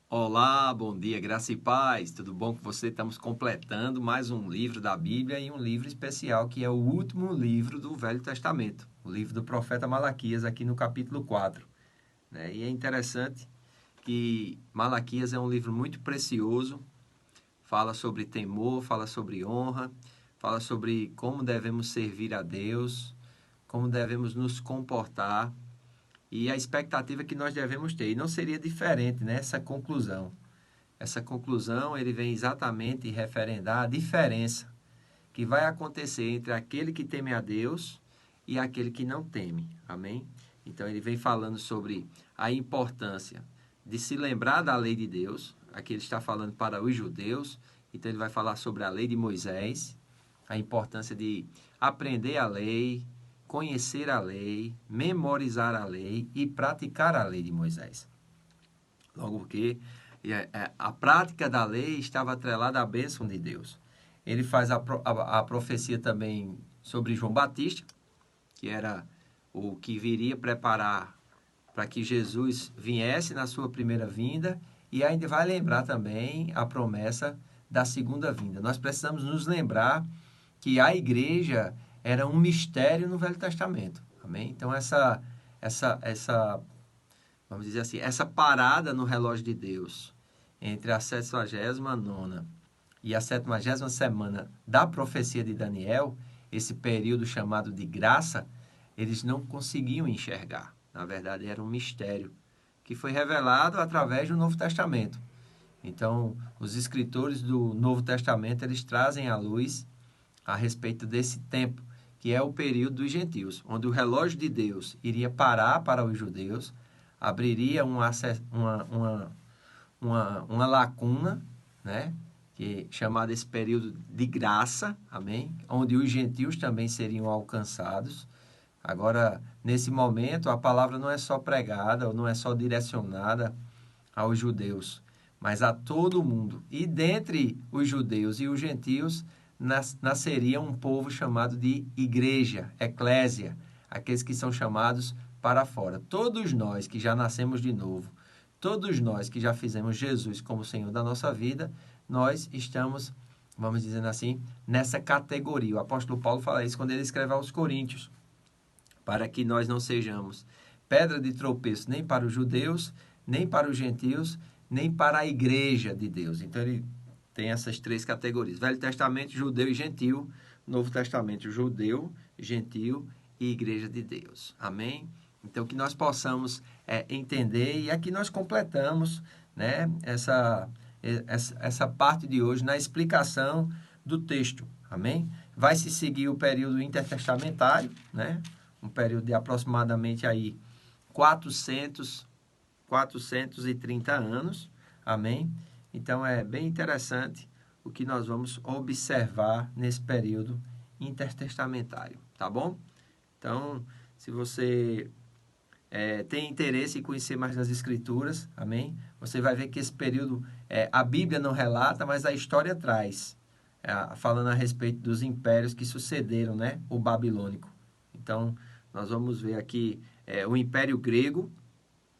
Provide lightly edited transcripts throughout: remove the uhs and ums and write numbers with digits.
Olá, bom dia, graça e paz. Tudo bom com você? Estamos completando mais um livro da Bíblia e um livro especial que é o último livro do Velho Testamento, o livro do profeta Malaquias, aqui no capítulo 4, né? E é interessante que Malaquias é um livro muito precioso, fala sobre temor, fala sobre honra, fala sobre como devemos servir a Deus, como devemos nos comportar e a expectativa que nós devemos ter. E não seria diferente nessa conclusão. Essa conclusão ele vem exatamente referendar a diferença que vai acontecer entre aquele que teme a Deus e aquele que não teme. Amém? Então ele vem falando sobre a importância de se lembrar da lei de Deus. Aqui ele está falando para os judeus, então ele vai falar sobre a lei de Moisés, a importância de aprender a lei, conhecer a lei, memorizar a lei e praticar a lei de Moisés. Logo porque a prática da lei estava atrelada à bênção de Deus. Ele faz a profecia também sobre João Batista, que era o que viria preparar para que Jesus viesse na sua primeira vinda, e ainda vai lembrar também a promessa da segunda vinda. Nós precisamos nos lembrar que a igreja era um mistério no Velho Testamento. Amém? Então, essa vamos dizer assim, essa parada no relógio de Deus entre a 79ª e a 70ª semana da profecia de Daniel, esse período chamado de graça, eles não conseguiam enxergar. Na verdade, era um mistério que foi revelado através do Novo Testamento. Então, os escritores do Novo Testamento, eles trazem à luz a respeito desse tempo, que é o período dos gentios, onde o relógio de Deus iria parar para os judeus, abriria uma lacuna, né? Que chamada esse período de graça, amém? Onde os gentios também seriam alcançados. Agora, nesse momento, a palavra não é só pregada, ou não é só direcionada aos judeus, mas a todo mundo. E dentre os judeus e os gentios, nasceria um povo chamado de igreja, eclésia, aqueles que são chamados para fora. Todos nós que já nascemos de novo, todos nós que já fizemos Jesus como Senhor da nossa vida, nós estamos, vamos dizer assim, nessa categoria. O apóstolo Paulo fala isso quando ele escreve aos Coríntios, para que nós não sejamos pedra de tropeço nem para os judeus, nem para os gentios, nem para a igreja de Deus. Então ele tem essas três categorias: Velho Testamento, judeu e gentil; Novo Testamento, judeu, gentil e igreja de Deus. Amém? Então que nós possamos entender, e aqui nós completamos, né, essa parte de hoje na explicação do texto. Amém? Vai se seguir o período intertestamentário, né? Um período de aproximadamente aí 430 anos. Amém? Então é bem interessante o que nós vamos observar nesse período intertestamentário, tá bom? Então, se você tem interesse em conhecer mais das Escrituras, amém? Você vai ver que esse período, a Bíblia não relata, mas a história traz, falando a respeito dos impérios que sucederam, né? O babilônico. Então, nós vamos ver aqui o Império Grego,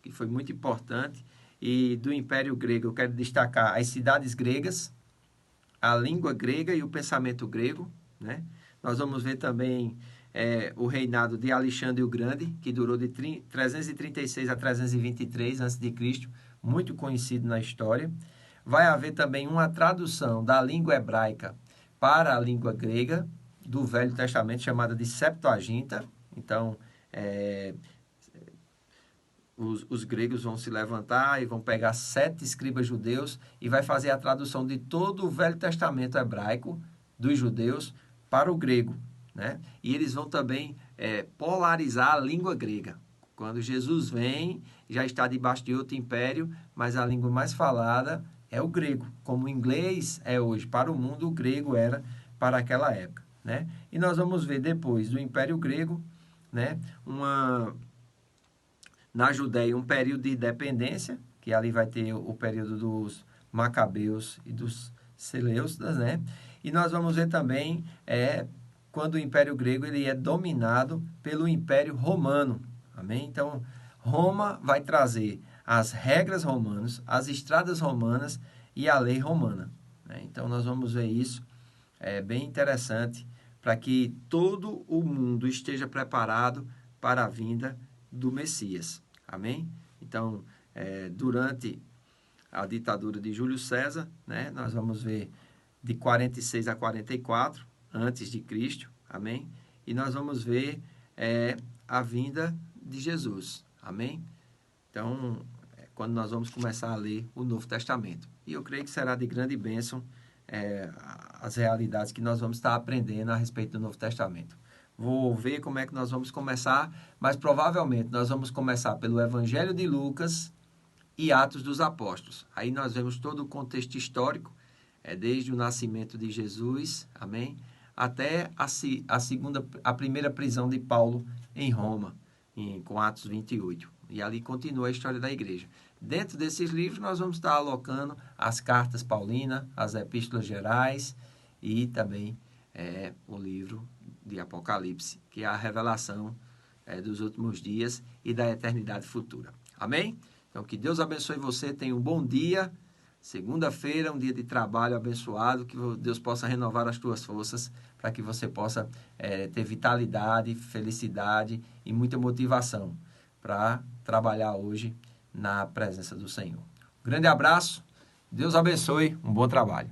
que foi muito importante, e do Império Grego eu quero destacar as cidades gregas, a língua grega e o pensamento grego, né? Nós vamos ver também o reinado de Alexandre o Grande, que durou de 336 a 323 a.C., muito conhecido na história. Vai haver também uma tradução da língua hebraica para a língua grega do Velho Testamento, chamada de Septuaginta. Então, os gregos vão se levantar e vão pegar 7 escribas judeus e vai fazer a tradução de todo o Velho Testamento hebraico dos judeus para o grego, né? E eles vão também polarizar a língua grega. Quando Jesus vem, já está debaixo de outro império, mas a língua mais falada é o grego, como o inglês é hoje para o mundo, o grego era para aquela época, né? E nós vamos ver depois do Império Grego, né, na Judéia um período de independência, que ali vai ter o período dos Macabeus e dos Seleucidas, né? E nós vamos ver também quando o Império Grego ele é dominado pelo Império Romano, amém? Então, Roma vai trazer as regras romanas, as estradas romanas e a lei romana. Né? Então, nós vamos ver isso. É bem interessante para que todo o mundo esteja preparado para a vinda do Messias. Amém? Então, durante a ditadura de Júlio César, né, nós vamos ver de 46 a 44, antes de Cristo. Amém? E nós vamos ver a vinda de Jesus. Amém? Então, quando nós vamos começar a ler o Novo Testamento. E eu creio que será de grande bênção as realidades que nós vamos estar aprendendo a respeito do Novo Testamento. Vou ver como é que nós vamos começar, mas provavelmente nós vamos começar pelo Evangelho de Lucas e Atos dos Apóstolos. Aí nós vemos todo o contexto histórico, desde o nascimento de Jesus, amém? Até a primeira prisão de Paulo em Roma, com Atos 28. E ali continua a história da igreja. Dentro desses livros, nós vamos estar alocando as cartas paulinas, as epístolas gerais e também o livro de Apocalipse, que é a revelação dos últimos dias e da eternidade futura. Amém? Então, que Deus abençoe você, tenha um bom dia. Segunda-feira, um dia de trabalho abençoado, que Deus possa renovar as tuas forças para que você possa ter vitalidade, felicidade e muita motivação para trabalhar hoje na presença do Senhor. Um grande abraço, Deus abençoe, um bom trabalho.